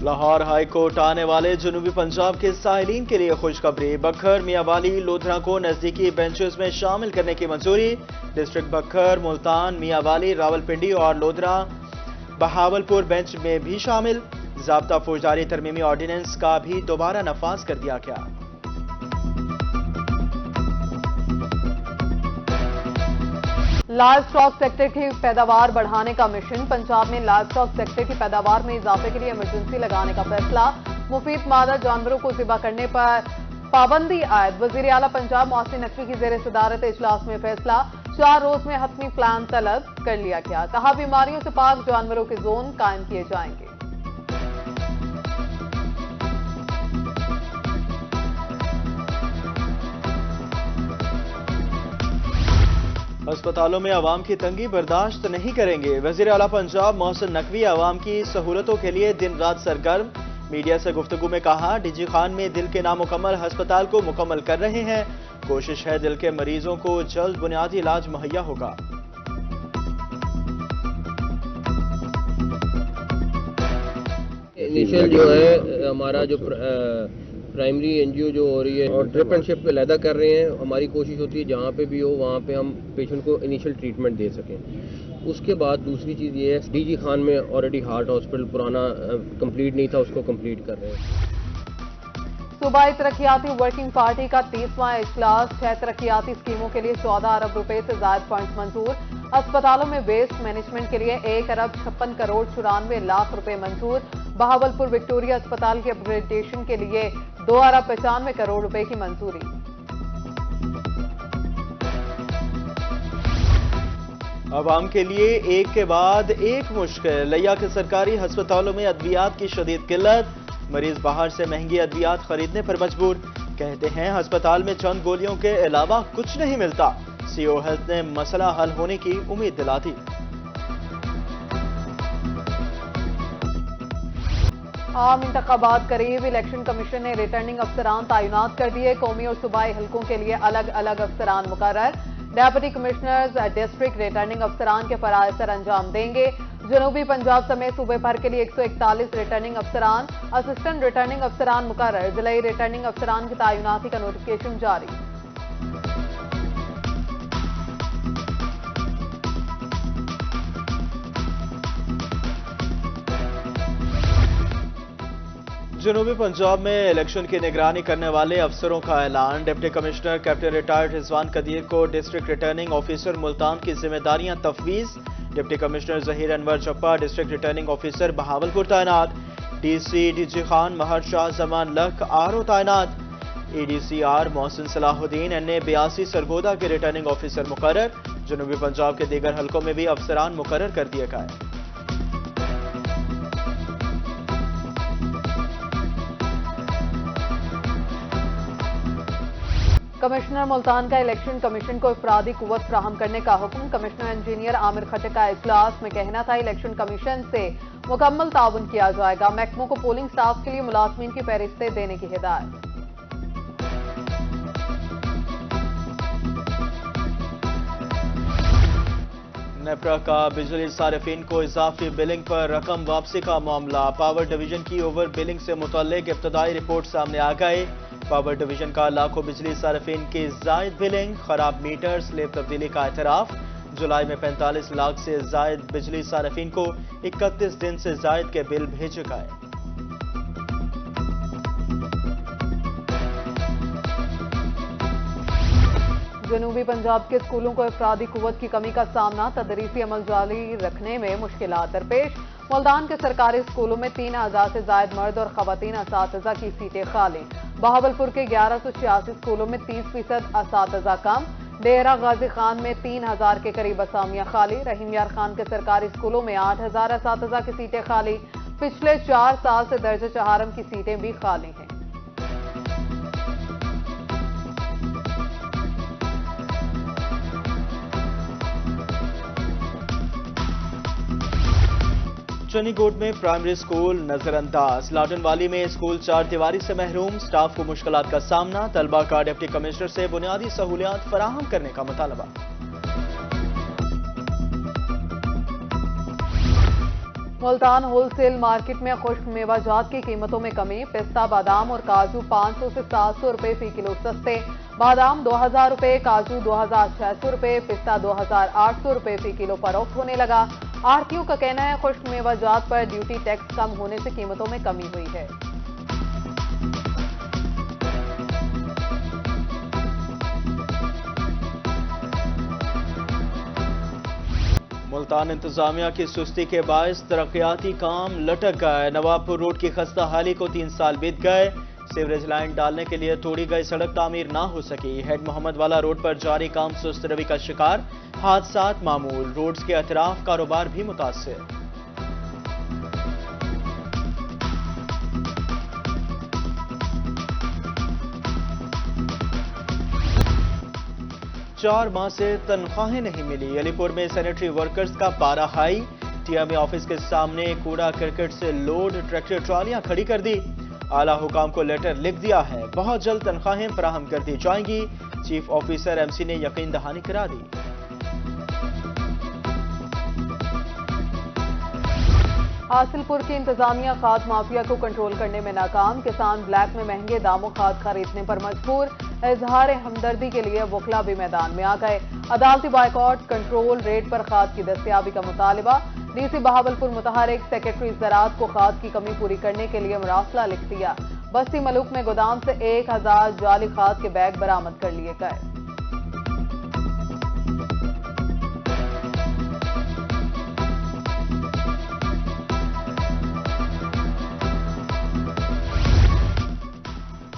Lahore high court آنے والے جنوبی پنجاب کے سائلین کے لیے خوشخبری، بکھر، میاں والی، لودھرا کو نزدیکی بینچز میں شامل کرنے کی منظوری۔ ڈسٹرکٹ بکھر، ملتان، میاں والی، راولپنڈی اور لودھرا بہاولپور بینچ میں بھی شامل۔ ضابطہ فوجداری ترمیمی آرڈیننس کا بھی دوبارہ نفاذ کر دیا گیا۔ لائیو اسٹاک سیکٹر کی پیداوار بڑھانے کا مشن، پنجاب میں لائیو اسٹاک سیکٹر کی پیداوار میں اضافے کے لیے ایمرجنسی لگانے کا فیصلہ۔ مفید مادہ جانوروں کو ذبح کرنے پر پابندی عائد، وزیر اعلیٰ پنجاب محسن نقوی کی زیر صدارت اجلاس میں فیصلہ۔ 4 روز میں حتمی پلان طلب کر لیا گیا، کہا بیماریوں سے پاک جانوروں کے زون قائم کیے جائیں گے۔ ہسپتالوں میں عوام کی تنگی برداشت نہیں کریں گے، وزیر اعلیٰ پنجاب محسن نقوی عوام کی سہولتوں کے لیے دن رات سرگرم۔ میڈیا سے گفتگو میں کہا، ڈی جی خان میں دل کے نامکمل ہسپتال کو مکمل کر رہے ہیں، کوشش ہے دل کے مریضوں کو جلد بنیادی علاج مہیا ہوگا۔ انیشل جو ہے ہمارا جو پرائمری این جی او جو ہو رہی ہے اور ڈرپ اینڈ شپ علیحدہ کر رہے ہیں، ہماری کوشش ہوتی ہے جہاں پہ بھی ہو وہاں پہ ہم پیشنٹ کو انیشل ٹریٹمنٹ دے سکیں۔ اس کے بعد دوسری چیز یہ ہے، ڈی جی خان میں آلریڈی ہارٹ ہاسپٹل پرانا کمپلیٹ نہیں تھا، اس کو کمپلیٹ کر رہے ہیں۔ صوبائی ترقیاتی ورکنگ پارٹی کا 30واں اجلاس، 6 ترقیاتی اسکیموں کے لیے 14 ارب روپے سے زائد فنڈز منظور۔ اسپتالوں میں ویسٹ مینجمنٹ کے لیے 1 ارب 56 کروڑ 94 لاکھ روپے منظور۔ بہاولپور وکٹوریہ اسپتال کے اپ گریڈیشن کے لیے 2 ارب 95 کروڑ روپے کی منظوری۔ عوام کے لیے ایک کے بعد ایک مشکل، لیا کے سرکاری ہسپتالوں میں ادویات کی شدید قلت، مریض باہر سے مہنگی ادویات خریدنے پر مجبور، کہتے ہیں ہسپتال میں چند گولیوں کے علاوہ کچھ نہیں ملتا۔ سی او ہیلتھ نے مسئلہ حل ہونے کی امید دلا دی۔ عام انتخابات قریب، الیکشن کمیشن نے ریٹرننگ افسران تعینات کر دیے، قومی اور صوبائی حلقوں کے لیے الگ الگ افسران مقرر۔ ڈیپٹی کمشنرز ڈسٹرکٹ ریٹرننگ افسران کے فرائض سر انجام دیں گے۔ جنوبی پنجاب سمیت صوبے بھر کے لیے 141 ریٹرننگ افسران، اسسٹنٹ ریٹرننگ افسران مقرر، ضلعی ریٹرننگ افسران کی تعیناتی کا نوٹیفکیشن جاری۔ جنوبی پنجاب میں الیکشن کی نگرانی کرنے والے افسروں کا اعلان، deputy commissioner captain retired Rizwan Qadeer کو ڈسٹرکٹ ریٹرننگ آفیسر ملتان کی ذمہ داریاں تفویض۔ Deputy commissioner Zaheer Anwar Chappa district returning officer Bahawalpur تعینات۔ D C D G Khan Mehr Shah زمان لکھ آر او تعینات۔ ای ڈی سی آر محسن صلاح الدین این اے 82 سرگودا کے ریٹرننگ آفیسر مقرر۔ جنوبی پنجاب کے دیگر حلقوں میں بھی افسران مقرر کر دیے گئے۔ کمشنر ملتان کا الیکشن کمیشن کو افرادی قوت فراہم کرنے کا حکم، کمشنر انجینئر عامر خٹک کا اجلاس میں کہنا تھا الیکشن کمیشن سے مکمل تعاون کیا جائے گا، محکموں کو پولنگ سٹاف کے لیے ملازمین کی فہرستیں دینے کی ہدایت۔ نیپرا کا بجلی صارفین کو اضافی بلنگ پر رقم واپسی کا معاملہ، پاور ڈویژن کی اوور بلنگ سے متعلق ابتدائی رپورٹ سامنے آ گئے۔ پاور ڈویژن کا لاکھوں بجلی صارفین کی زائد بلنگ، خراب میٹر، سلیب تبدیلی کا اعتراف۔ جولائی میں 45 لاکھ سے زائد بجلی صارفین کو 31 دن سے زائد کے بل بھیجے گئے۔ جنوبی پنجاب کے اسکولوں کو افرادی قوت کی کمی کا سامنا، تدریسی عمل جاری رکھنے میں مشکلات درپیش۔ ملتان کے سرکاری اسکولوں میں 3000 سے زائد مرد اور خواتین اساتذہ کی سیٹیں خالی۔ بہاولپور کے 1186 اسکولوں میں 30% اساتذہ کم۔ ڈیرہ غازی خان میں 3000 کے قریب اسامیاں خالی۔ رحیم یار خان کے سرکاری اسکولوں میں 8000 اساتذہ کی سیٹیں خالی۔ پچھلے 4 سال سے درجہ چہارم کی سیٹیں بھی خالی ہیں۔ چنی گوٹ میں پرائمری اسکول نظر انداز، لاڈن والی میں اسکول 4 دیواری سے محروم، سٹاف کو مشکلات کا سامنا، طلبہ کا ڈپٹی کمشنر سے بنیادی سہولیات فراہم کرنے کا مطالبہ۔ मुल्तान होलसेल मार्केट में खुश्क मेवाजात की कीमतों में कमी। पिस्ता, बादाम और काजू 500 से 700 रुपए फी किलो सस्ते। बादाम 2000 रुपए, काजू 2600 रुपए, पिस्ता 2800 रुपए फी किलो फरोख्त होने लगा। आढ़तियों का कहना है खुश्क मेवाजात पर ड्यूटी टैक्स कम होने से कीमतों में कमी हुई है। मुल्तान इंतजामिया की सुस्ती के बायस तरक्याती काम लटक गए। नवाबपुर रोड की खस्ता हाली को 3 साल बीत गए। सीवरेज लाइन डालने के लिए तोड़ी गई सड़क तामीर ना हो सकी। हेड मोहम्मद वाला रोड पर जारी काम सुस्त रवि का शिकार। हादसात मामूल। रोड्स के अतराफ कारोबार भी मुतासिर। चार माह से तनख्वाहें नहीं मिली। अलीपुर में सैनिटरी वर्कर्स का पारा हाई। टीएमए ऑफिस के सामने कूड़ा करकट से लोड ट्रैक्टर ट्रालियां खड़ी कर दी। आला हुकाम को लेटर लिख दिया है, बहुत जल्द तनख्वाहें फराहम कर दी जाएंगी। चीफ ऑफिसर एमसी ने यकीन दहानी करा दी। हासिलपुर की इंतजामिया खाद माफिया को कंट्रोल करने में नाकाम। किसान ब्लैक में महंगे दामों खाद खरीदने पर मजबूर। इजहार हमदर्दी के लिए वकला भी मैदान में आ गए। अदालती बाइकॉट, कंट्रोल रेट पर खाद की दस्तयाबी का मुतालिबा। डीसी बहावलपुर मुतहरिक सेक्रेटरी ज़राअत को खाद की कमी पूरी करने के लिए मरासला लिख दिया। बस्ती मलूक में गोदाम से 1000 जाली खाद के बैग बरामद कर लिए गए।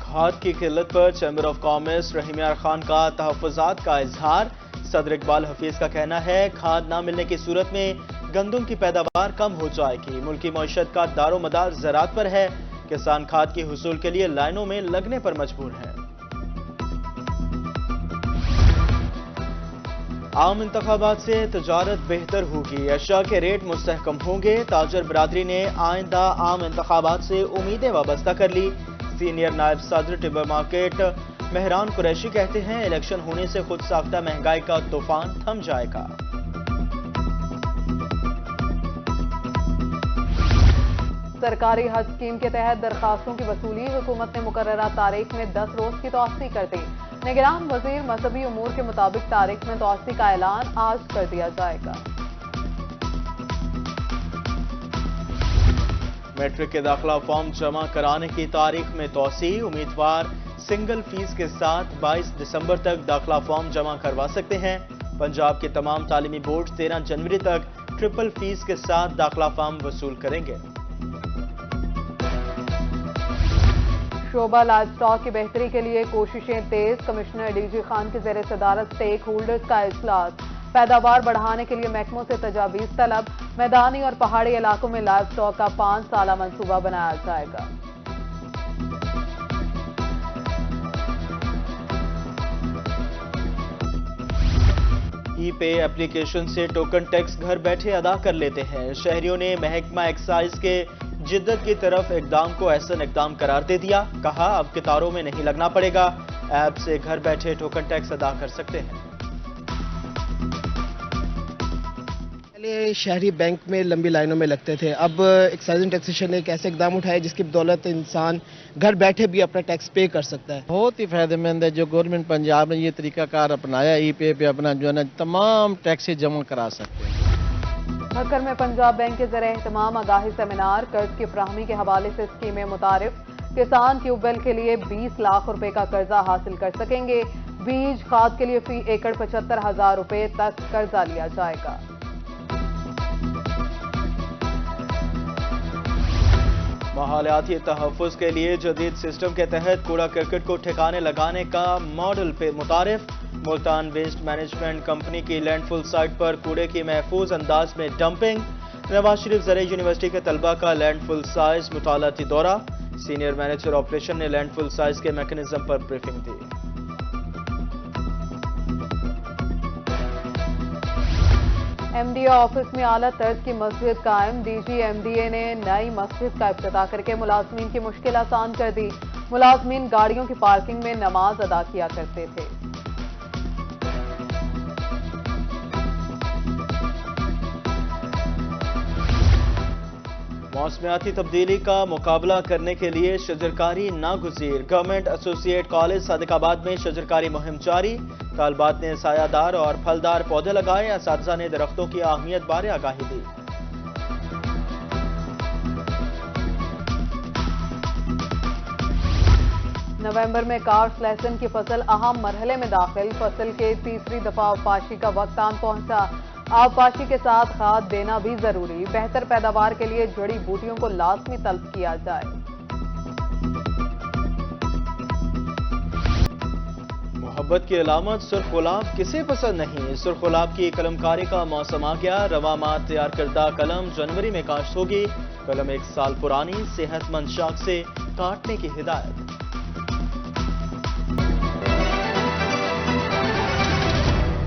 खाद की किल्लत पर चैम्बर ऑफ कॉमर्स रहीम खान का तहफ़्फ़ुज़ात का इजहार। सदर इकबाल हफीज का कहना है खाद ना मिलने की सूरत में गंदम की पैदावार कम हो जाएगी। मुल्की मईशत का दारोमदार ज़राअत पर है। किसान खाद की हुसूल के लिए लाइनों में लगने पर मजबूर है। आम इंतखाबात से तजारत बेहतर होगी। अशिया के रेट मुस्तहकम होंगे। ताजर बरादरी ने आइंदा आम इंतखाबात से उम्मीदें वाबस्ता कर ली। सीनियर नायब सदर टिम्बर मार्केट मेहरान कुरैशी कहते हैं इलेक्शन होने से खुद साख्ता महंगाई का तूफान थम जाएगा। सरकारी हज स्कीम के तहत दरखास्तों की वसूली। हुकूमत ने मुकर्ररा तारीख में 10 रोज की तौसी कर दी। निगरान वजीर मजहबी उमूर के मुताबिक तारीख में तौसी का ऐलान आज कर दिया जाएगा। मैट्रिक के दाखिला फॉर्म जमा कराने की तारीख में तौसी। उम्मीदवार सिंगल फीस के साथ 22 दिसंबर तक दाखिला फॉर्म जमा करवा सकते हैं। पंजाब के तमाम तालीमी बोर्ड 13 जनवरी तक ट्रिपल फीस के साथ दाखिला फॉर्म वसूल करेंगे। शोबा लाइव स्टॉक की बेहतरी के लिए कोशिशें तेज। कमिश्नर डीजी खान की ज़ेर सदारत स्टेक होल्डर्स का इजलास। पैदावार बढ़ाने के लिए महकमों से तजावीज़ तलब। मैदानी और पहाड़ी इलाकों में लाइव स्टॉक का 5 साला मंसूबा बनाया जाएगा। ई पे एप्लीकेशन से टोकन टैक्स घर बैठे अदा कर लेते हैं। शहरियों ने महकमा एक्साइज के जिद्दत की तरफ इकदाम को एहसन इकदाम करार दे दिया। कहा अब कतारों में नहीं लगना पड़ेगा, ऐप से घर बैठे टोकन टैक्स अदा कर सकते हैं। पहले शहरी बैंक में लंबी लाइनों में लगते थे, अब एक्साइज एंड टैक्सेशन ने एक ऐसे इकदाम उठाए जिसकी बदौलत इंसान घर बैठे भी अपना टैक्स पे कर सकता है। बहुत ही फायदेमंद है जो गवर्नमेंट पंजाब ने ये तरीकाकार अपनाया। ई पे अपना जो है ना तमाम टैक्सेस जमा करा सकते हैं। भक्कर में पंजाब बैंक के ज़रिए एहतमाम आगाही सेमिनार। कर्ज की फराहमी के हवाले से स्कीमें मुतारिफ। किसान ट्यूबवेल के लिए 20 लाख रुपए का कर्जा हासिल कर सकेंगे। बीज खाद के लिए फी एकड़ 75,000 रुपए तक कर्जा लिया जाएगा। माहौलियाती तहफ़्फ़ुज़ के लिए जदीद सिस्टम के तहत कूड़ा करकट को ठिकाने लगाने का मॉडल पे मुतारिफ। मुल्तान वेस्ट मैनेजमेंट कंपनी की लैंडफुल साइट पर कूड़े की महफूज अंदाज में डंपिंग। नवाज शरीफ ज़राई यूनिवर्सिटी के तलबा का लैंडफुल साइज मुतालाती दौरा। सीनियर मैनेजर ऑपरेशन ने लैंडफुल साइज के मैकेनिज्म पर ब्रीफिंग दी। एमडीए ऑफिस में आला तर्ज की मस्जिद कायम। डीजी एमडीए ने नई मस्जिद का इफ्तिताह करके मुलाजमीन की मुश्किल आसान कर दी। मुलाजमीन गाड़ियों की पार्किंग में नमाज अदा किया करते थे। मौसमियाती तब्दीली का मुकाबला करने के लिए शजरकारी नागुज़ीर। गवर्नमेंट एसोसिएट कॉलेज सादिकाबाद में शजरकारी मुहिम जारी। तालबात ने सायादार और फलदार पौधे लगाए। असातिज़ा ने दरख्तों की अहमियत बारे आगाही दी। नवंबर में कार्स लहसुन की फसल अहम मरहले में दाखिल। फसल के तीसरी दफा अवपाशी का वक्त आन पहुंचा। अवपाशी के साथ खाद देना भी जरूरी। बेहतर पैदावार के लिए जड़ी बूटियों को लाजमी तलब किया जाए। मोहब्बत की अलामत सुर्ख गुलाब किसे पसंद नहीं। सुर्ख गुलाब की कलमकारी का मौसम आ गया। रवामात तैयार करदा कलम जनवरी में काश्त होगी। कलम 1 साल पुरानी सेहतमंद शाख से काटने की हिदायत।